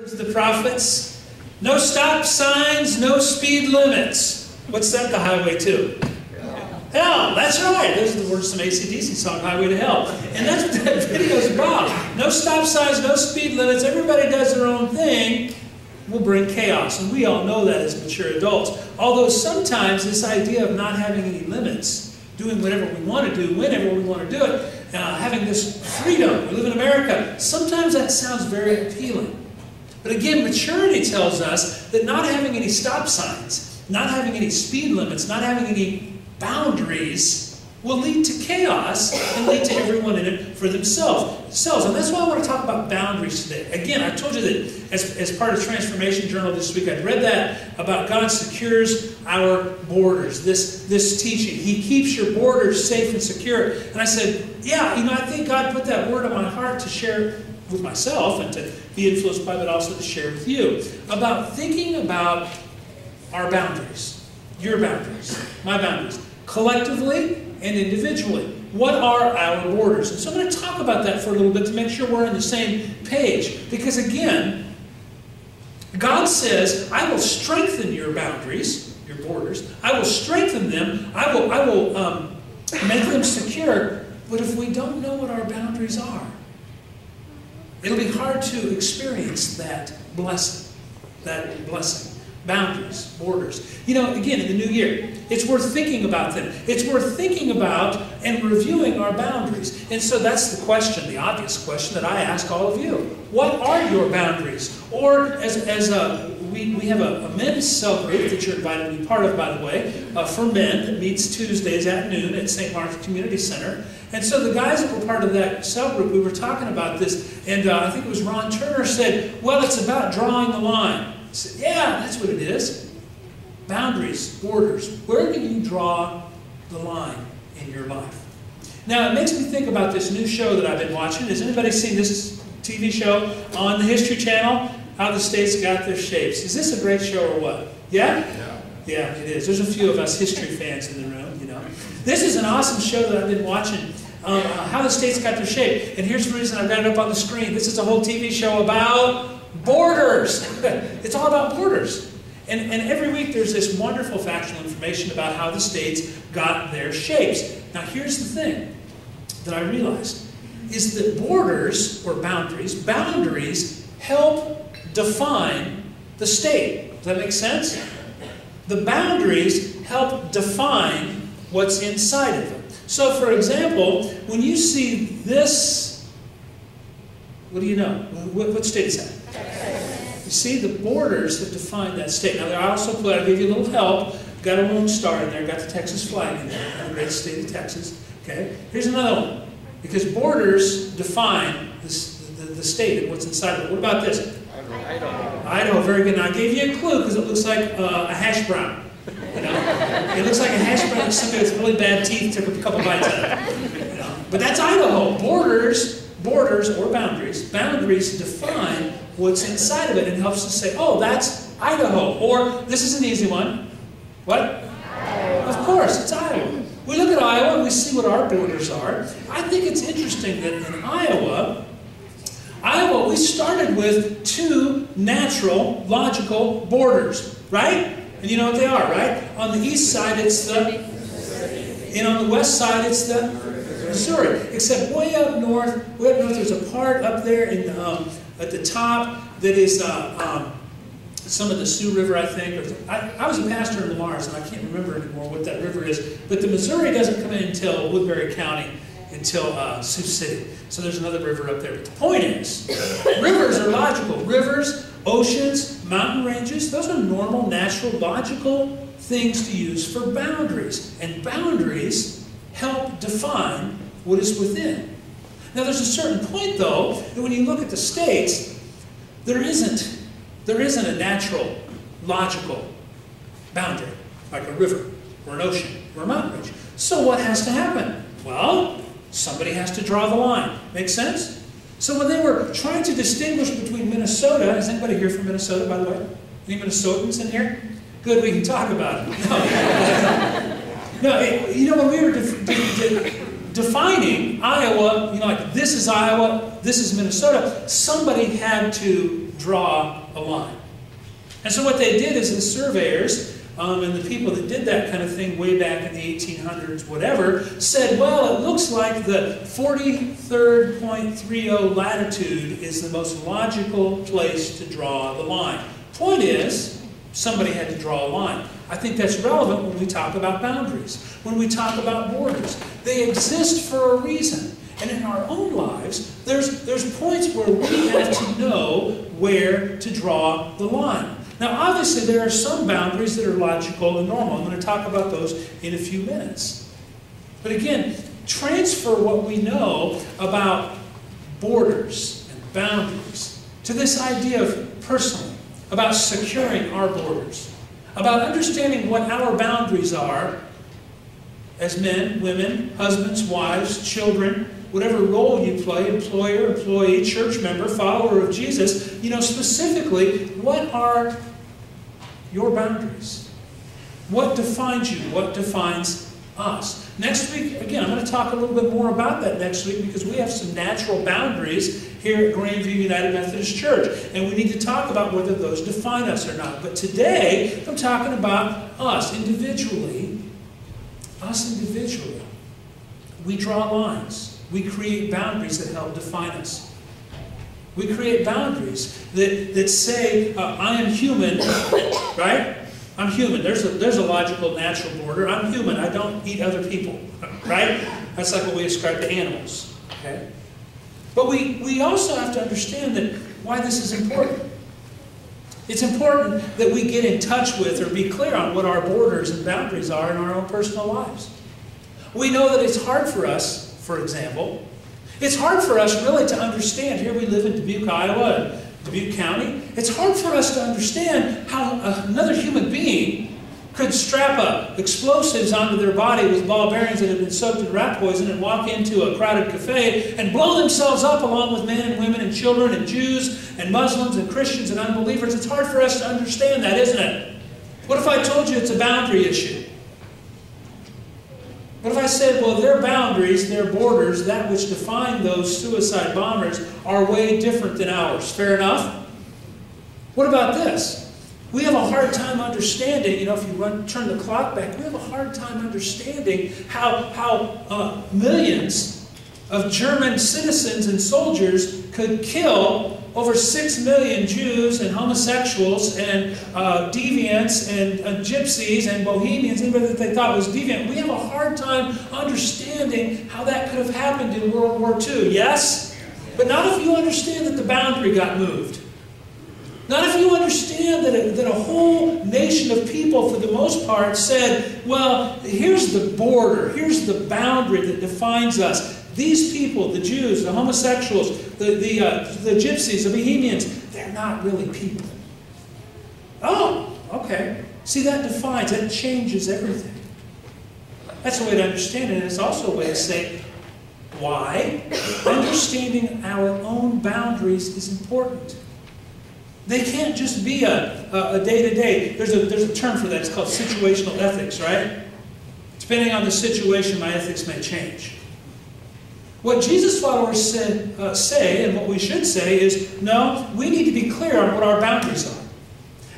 The prophets, no stop signs, no speed limits. What's that the highway to? Hell, that's right. Those are the words from AC/DC song, Highway to Hell. And that's what that video is about. No stop signs, no speed limits. Everybody does their own thing. Will bring chaos. And we all know that as mature adults. Although sometimes this idea of not having any limits, doing whatever we want to do, whenever we want to do it, having this freedom, we live in America, sometimes that sounds very appealing. But again, maturity tells us that not having any stop signs, not having any speed limits, not having any boundaries will lead to chaos and lead to everyone in it for themselves. And that's why I want to talk about boundaries today. Again, I told you that as part of Transformation Journal this week, I'd read that about God secures our borders, this teaching. He keeps your borders safe and secure. And I said, yeah, I think God put that word on my heart to share with myself and to be influenced by, but also to share with you about thinking about our boundaries, your boundaries, my boundaries, collectively and individually. What are our borders? And so I'm going to talk about that for a little bit to make sure we're on the same page. Because again, God says, I will strengthen your boundaries, your borders. I will strengthen them. I will make them secure. But if we don't know what our boundaries are, it'll be hard to experience that blessing. Boundaries, borders. Again, in the new year, it's worth thinking about them. It's worth thinking about and reviewing our boundaries. And so that's the question, the obvious question that I ask all of you. What are your boundaries? Or we have a men's cell group that you're invited to be part of, by the way, for men that meets Tuesdays at noon at St. Mark's Community Center. And so the guys that were part of that cell group, we were talking about this, and I think it was Ron Turner said, well, it's about drawing the line. I said, yeah, that's what it is. Boundaries, borders. Where do you draw the line in your life? Now, it makes me think about this new show that I've been watching. Has anybody seen this TV show on the History Channel? How the States Got Their Shapes. Is this a great show or what? Yeah? Yeah, it is. There's a few of us history fans in the room, This is an awesome show that I've been watching. How the States Got Their Shape. And here's the reason I've got it up on the screen. This is a whole TV show about borders. It's all about borders. And every week there's this wonderful factual information about how the states got their shapes. Now here's the thing that I realized, is that borders, or boundaries help define the state. Does that make sense? The boundaries help define what's inside of them. So for example, when you see this, what do you know? What state is that? You see the borders that define that state. Now, I'll give you a little help. Got a Lone Star in there, got the Texas flag in there, the great state of Texas. Okay, here's another one. Because borders define the state and what's inside of it. What about this? Idaho, very good. Now, I gave you a clue because it looks like a hash brown. It looks like a hash brown that somebody with really bad teeth took a couple bites out of. But that's Idaho. Borders or boundaries define what's inside of it and helps us say, oh, that's Idaho. Or, this is an easy one. What? Iowa. Of course, it's Iowa. We look at Iowa and we see what our borders are. I think it's interesting that in Iowa, we started with two natural, logical borders, right? And you know what they are, right? On the east side, it's and on the west side, it's the Missouri. Except way up north, there's a part up there at the top that is some of the Sioux River, I think. I was a pastor in Lamar's, and I can't remember anymore what that river is. But the Missouri doesn't come in until Woodbury County, until Sioux City. So there's another river up there. But the point is, rivers are logical. Rivers, oceans, mountain ranges, those are normal, natural, logical things to use for boundaries. And boundaries help define what is within. Now there's a certain point, though, that when you look at the states, there isn't a natural, logical boundary, like a river, or an ocean, or a mountain range. So what has to happen? Well, somebody has to draw the line. Make sense? So when they were trying to distinguish between Minnesota, is anybody here from Minnesota, by the way? Any Minnesotans in here? Good, we can talk about it. No, when we were defining Iowa, like this is Iowa, this is Minnesota, somebody had to draw a line. And so what they did is the surveyors and the people that did that kind of thing way back in the 1800s, whatever, said, well, it looks like the 43rd.30 latitude is the most logical place to draw the line. Point is, somebody had to draw a line. I think that's relevant when we talk about boundaries, when we talk about borders. They exist for a reason. And in our own lives, there's points where we have to know where to draw the line. Now, obviously, there are some boundaries that are logical and normal. I'm going to talk about those in a few minutes. But again, transfer what we know about borders and boundaries to this idea of personally, about securing our borders, about understanding what our boundaries are as men, women, husbands, wives, children, whatever role you play, employer, employee, church member, follower of Jesus, specifically, what are your boundaries? What defines you? What defines us? Next week, again, I'm going to talk a little bit more about that next week because we have some natural boundaries here at Grandview United Methodist Church, and we need to talk about whether those define us or not. But today, I'm talking about us individually. Us individually. We draw lines. We create boundaries that help define us. We create boundaries that say, I am human, right? I'm human. There's a logical, natural border. I'm human. I don't eat other people, right? That's like what we ascribe to animals, okay? But we also have to understand that why this is important. It's important that we get in touch with or be clear on what our borders and boundaries are in our own personal lives. We know that it's hard for us, for example, it's hard for us really to understand, here we live in Dubuque, Iowa, Dubuque County, it's hard for us to understand how another human being could strap up explosives onto their body with ball bearings that have been soaked in rat poison and walk into a crowded cafe and blow themselves up along with men and women and children and Jews and Muslims and Christians and unbelievers. It's hard for us to understand that, isn't it? What if I told you it's a boundary issue? What if I said, well, their boundaries, their borders, that which define those suicide bombers are way different than ours? Fair enough? What about this? We have a hard time understanding, if you turn the clock back, we have a hard time understanding how millions of German citizens and soldiers could kill over 6 million Jews and homosexuals and deviants and gypsies and bohemians, anybody that they thought was deviant. We have a hard time understanding how that could have happened in World War II, yes? But not if you understand that the boundary got moved. Not if you understand that a whole nation of people, for the most part, said, well, here's the border, here's the boundary that defines us. These people, the Jews, the homosexuals, the gypsies, the bohemians, they're not really people. Oh, okay. See, that defines, that changes everything. That's a way to understand it, and it's also a way to say why understanding our own boundaries is important. They can't just be a day-to-day. There's a term for that. It's called situational ethics, right? Depending on the situation, my ethics may change. What Jesus' followers say, and what we should say, is, no, we need to be clear on what our boundaries are.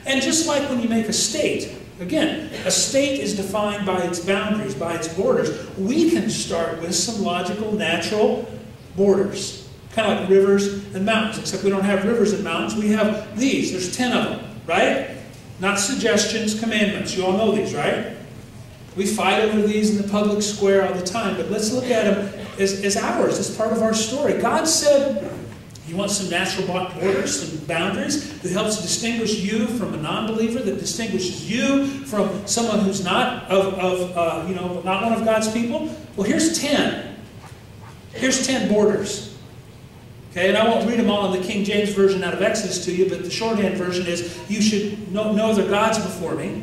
And just like when you make a state, again, a state is defined by its boundaries, by its borders. We can start with some logical, natural borders. Kind of like rivers and mountains, except we don't have rivers and mountains. We have these. There's 10 of them, right? Not suggestions, commandments. You all know these, right? We fight over these in the public square all the time, but let's look at them as ours, as part of our story. God said, you want some natural borders, some boundaries that helps distinguish you from a non-believer, that distinguishes you from someone who's not not one of God's people? Well, here's 10. Here's 10 borders. Okay, and I won't read them all in the King James Version out of Exodus to you, but the shorthand version is, you should know other gods before me.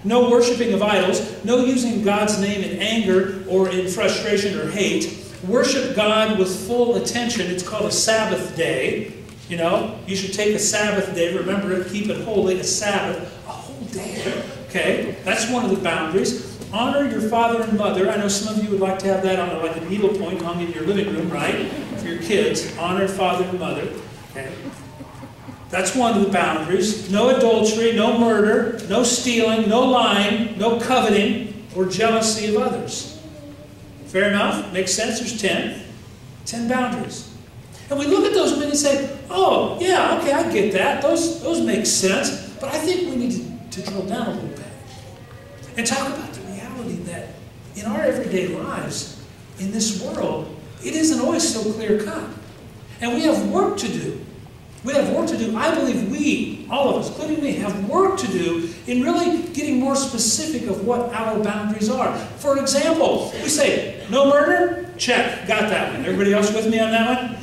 No worshiping of idols. No using God's name in anger or in frustration or hate. Worship God with full attention. It's called a Sabbath day. You should take a Sabbath day. Remember it. Keep it holy. A Sabbath. A whole day. Okay, that's one of the boundaries. Honor your father and mother. I know some of you would like to have that on like a needlepoint hung in your living room, right? For your kids. Honor father and mother. Okay. That's one of the boundaries. No adultery, no murder, no stealing, no lying, no coveting, or jealousy of others. Fair enough? Makes sense? There's 10. 10 boundaries. And we look at those and say, oh, yeah, okay, I get that. Those make sense. But I think we need to drill down a little bit and talk about the reality that in our everyday lives, in this world, it isn't always so clear-cut. And we have work to do. We have work to do. I believe we, all of us, including me, have work to do in really getting more specific of what our boundaries are. For example, we say, no murder? Check. Got that one. Everybody else with me on that one?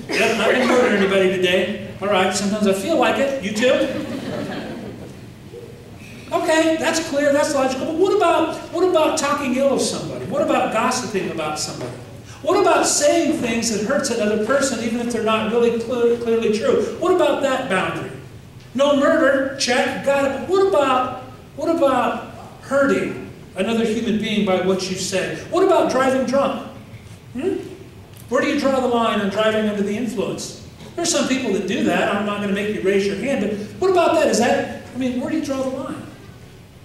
Yep, not going to murder anybody today. All right, sometimes I feel like it. You too? Okay, that's clear, that's logical. But what about talking ill of somebody? What about gossiping about somebody? What about saying things that hurts another person, even if they're not really clearly true? What about that boundary? No murder, check, got it. But what about hurting another human being by what you say? What about driving drunk? Where do you draw the line on driving under the influence? There are some people that do that. I'm not going to make you raise your hand, but what about that? Where do you draw the line?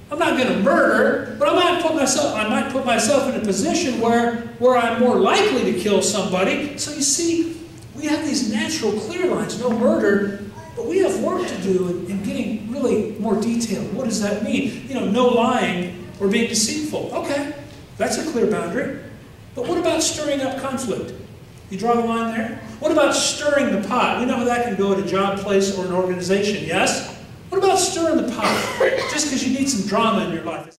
I'm not going to murder, but I might put myself in a position where I'm more likely to kill somebody. So you see, we have these natural clear lines, no murder, but we have work to do in getting really more detailed. What does that mean? No lying or being deceitful. Okay, that's a clear boundary. But what about stirring up conflict? You draw the line there? What about stirring the pot? We know how that can go at a job place or an organization, yes? What about stirring the pot? Just because you need some drama in your life.